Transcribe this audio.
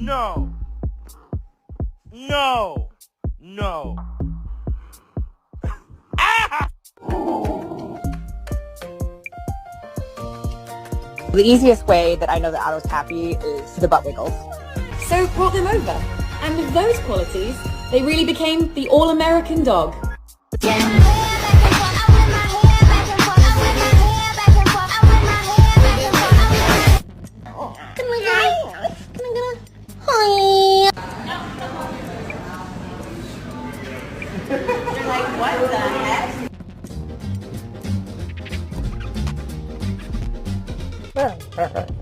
No. No. No. Ah! The easiest way that I know that Otto's happy is the butt wiggles. So brought them over. And with those qualities, they really became the all-American dog. You're like, what the heck?